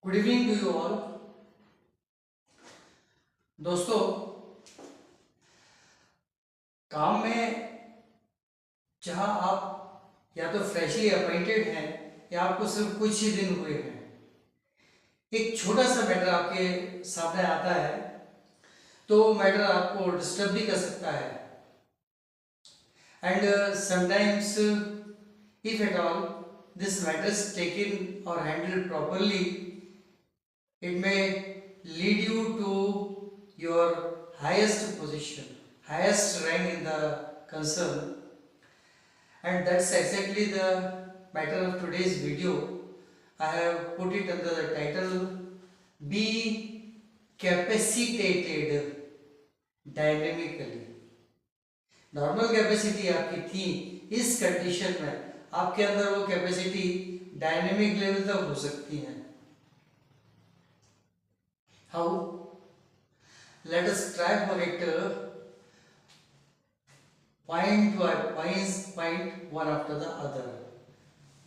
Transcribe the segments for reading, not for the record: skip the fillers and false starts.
Good evening to you all. दोस्तों, काम में जहां आप या तो फ्रेशली अपॉइंटेड हैं या आपको सिर्फ कुछ ही दिन हुए हैं, एक छोटा सा मैटर आपके सामने आता है तो मैटर आपको डिस्टर्ब भी कर सकता है। And sometimes if at all this matter is taken or handled properly, it may lead you to your highest position, highest rank in the concern, and that's exactly the matter of today's video. I have put it under the title Be Capacitated Dynamically. Normal capacity आपकी थी, इस condition में आपके अंदर वो capacity dynamic level तक हो सकती है। How? Let us try for it point one after the other.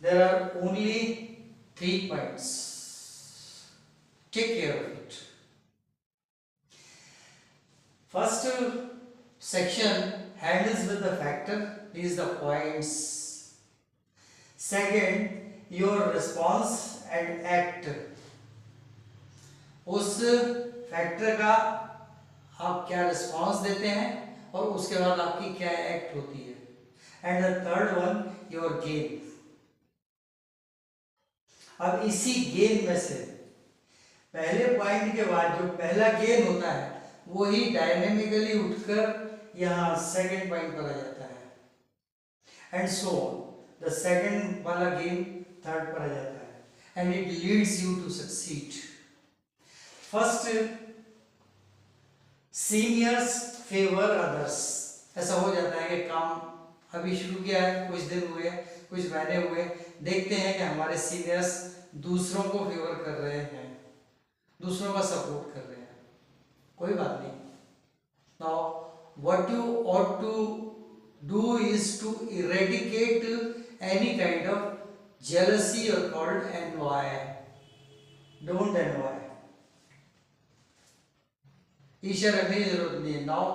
There are only 3 points. Take care of it. First section handles with the factor, these the points. Second, your response and act. उस factor का आप क्या response देते हैं और उसके बाद आपकी क्या एक्ट होती है। And the third one, your gain. अब इसी गेन में से पहले पॉइंट के बाद जो पहला गेन होता है वो ही डायनेमिकली उठकर यहाँ सेकंड पॉइंट पर आ जाता है, एंड सो द सेकंड वाला गेन थर्ड पर आ जाता है, and it leads you to succeed. First, seniors favour others. ऐसा हो जाता है कि काम अभी शुरू किया है, कुछ दिन हुए, कुछ महीने हुए, देखते हैं कि हमारे सीनियर्स दूसरों को फेवर कर रहे हैं, दूसरों का सपोर्ट कर रहे हैं। कोई बात नहीं। Now what you ought to do is to eradicate any kind of jealousy or called envy. Don't envy. ईर्ष्या रखने की जरूरत नहीं है। Now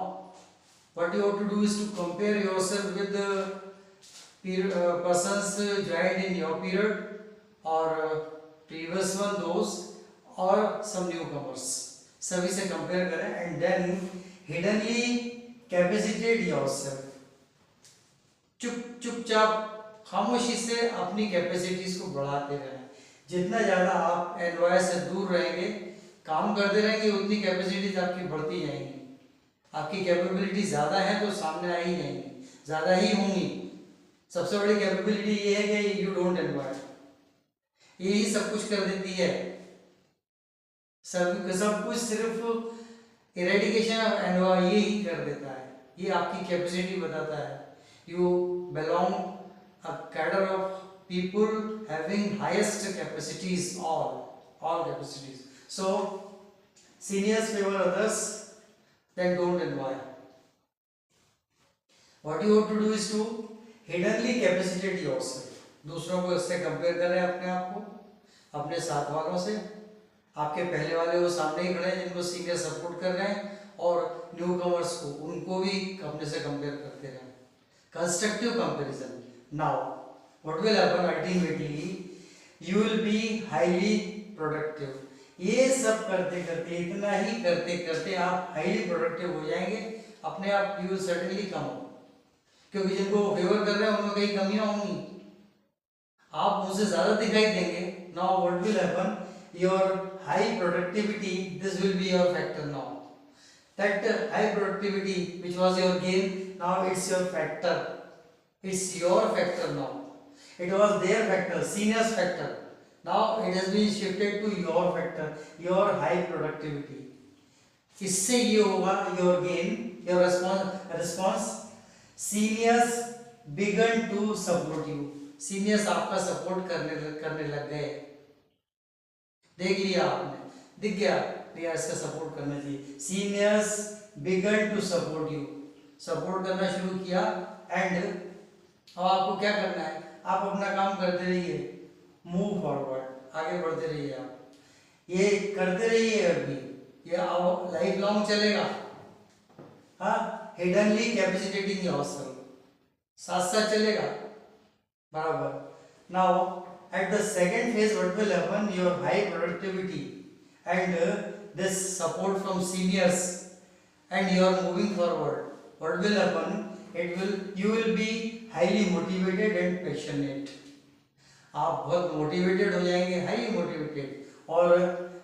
what you ought to do is to compare yourself with the persons joined in your period or previous one, those or some newcomers. सभी से compare करें and then hiddenly capacitate yourself. चुपचाप खामोशी से अपनी कैपेसिटीज को बढ़ाते रहें। जितना ज़्यादा आप एनवायर से दूर रहेंगे, काम करते रहेंगे, उतनी कैपेसिटीज आपकी बढ़ती जाएंगी। आपकी कैपेबिलिटी ज़्यादा है तो सामने आ ही जाएंगी, ज़्यादा ही होंगी। सबसे बड़ी कैपेबिलिटी ये है कि यू डोंट एनवायर, यही सब कुछ कर देती है। सब कुछ सिर्फ इरेडिकेशन ऑफ एनवायर ये ही कर देता है। ये आपकी कैपेसिटी बताता है। You belong a cadre of people having highest capacities, all capacities. So seniors favor others, then don't envy. What you have to do is to hiddenly capacitate yourself. दूसरों को इससे कंपेयर करें अपने आप को अपने साथ वालों से। आपके पहले वाले वो सामने ही खड़े हैं जिनको सीनियर सपोर्ट कर रहे हैं, और न्यू कमर्स को उनको भी अपने से कंपेयर करते रहें। Constructive comparison. Now what will happen ultimately, you will be highly productive. ये सब करते करते, इतना ही करते करते आप हाईली प्रोडक्टिव हो जाएंगे अपने आप। यू विल सर्टेनली कम, क्योंकि जिनको फेवर कर रहे हैं उनमें कई कमियां होंगी, आप उनसे ज्यादा दिखाई देंगे। Now what will happen, your high productivity, this will be your factor. Now that high productivity which was your gain, now it's your factor, it's your factor now. It was their factor, seniors factor. Now it has been shifted to your factor, your high productivity. इससे ये होगा your gain, your response. Seniors began to support you. Seniors आपका support करने लग गए। देख लिया आपने, दिख गया भैया इसका सपोर्ट करना चाहिए। Seniors began to support you. Support करना शुरू किया, एंड अब आपको क्या करना है, आप अपना काम करते रहिए, मूव फॉरवर्ड, आगे बढ़ते रहिए आप। ये करते रहिए अभी, ये लाइफ लॉन्ग चलेगा। हाँ, हिडनली कैपेसिटेटिंग योरसेल्फ, साथ साथ चलेगा बराबर। Now at the second phase what will happen, your high productivity and this support from seniors and you are moving forward, what will happen, it will, you will be highly motivated and passionate, आप बहुत motivated हो जाएंगे, highly motivated और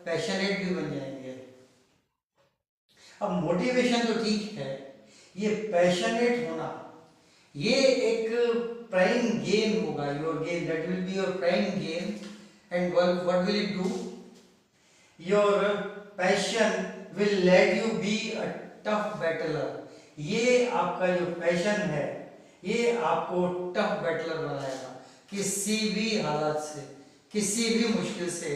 passionate भी बन जाएंगे। अब motivation तो ठीक है, ये पैशनेट होना ये एक प्राइम गेन होगा, your gain, that will be your prime gain. And what will it do, your passion will let you be a tough Buttler. ये आपका जो पैशन है ये आपको टफ बैटलर बनाएगा, किसी भी हालात से, किसी भी मुश्किल से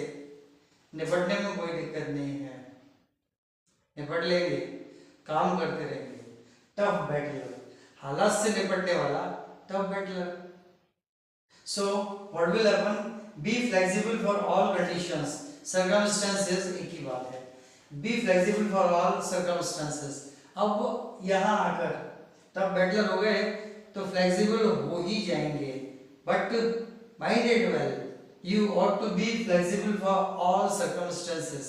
निपटने में कोई दिक्कत नहीं है, निपट लेंगे, काम करते रहेंगे। टफ बैटलर, हालात से निपटने वाला tough Buttler. So what will happen, be flexible for all conditions, circumstances एक ही बात है, be flexible for all circumstances. अब यहाँ आकर टफ बैटलर हो गए तो फ्लेक्सिबल हो ही जाएंगे, but mind it well, you ought to be flexible for all circumstances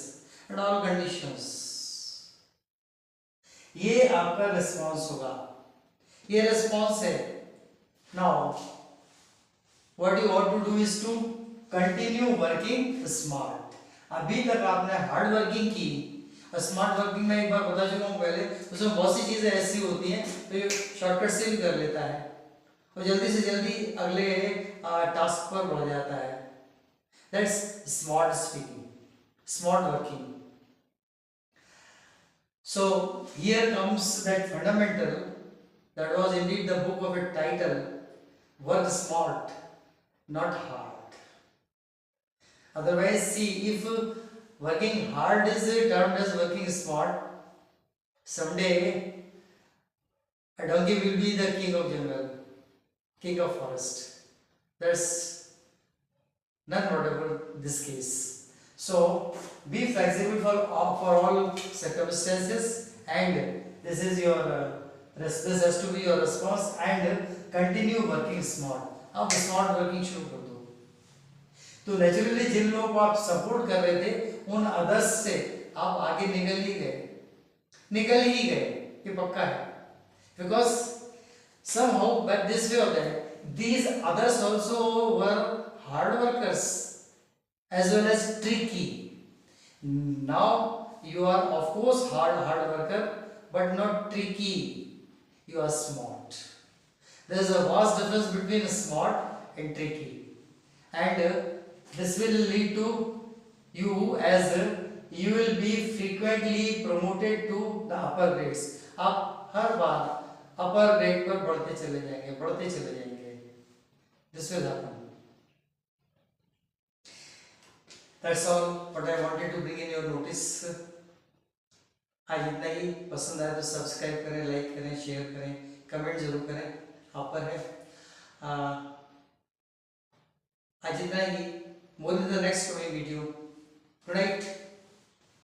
and all conditions। ये आपका रिस्पॉन्स होगा, ये रिस्पॉन्स है। Now what you ought to do is to continue working smart। अभी तक आपने हार्ड वर्किंग की, और स्मार्ट वर्किंग में एक बार बता चुका हूँ पहले, उसमें बहुत सी चीजें ऐसी होती हैं तो ये शॉर्टकट से भी कर लेता है और जल्दी से जल्दी अगले टास्क पर बढ़ जाता है। That's smart speaking, smart working। So here comes that fundamental, that was indeed the book of a title, work smart, not hard। Otherwise, see, if working hard is termed as working smart, someday a donkey will be the king of jungle, king of forest। That's not whatever this case। So be flexible for all circumstances, and this is your this has to be your response, and continue working smart। अब smart working शुरू कर दो। तो naturally जिन लोगों को आप support कर रहे थे उन अदर्स से आप आगे निकल ही गए, ये पक्का है, because somehow by this way or that these others also were hard workers as well as tricky। Now you are of course hard worker but not tricky, you are smart। There is a vast difference between smart and tricky, and this will lead to you as you will be frequently promoted to the upper grades। आप हर बार अपर grade पर बढ़ते चले जाएंगे। This will happen। That's all what I wanted to bring in your notice। आज इतना ही, पसंद आए तो सब्सक्राइब करें, लाइक करें, शेयर करें, कमेंट जरूर करें, आप पर है। आज इतना ही, more in the next coming video। Good night।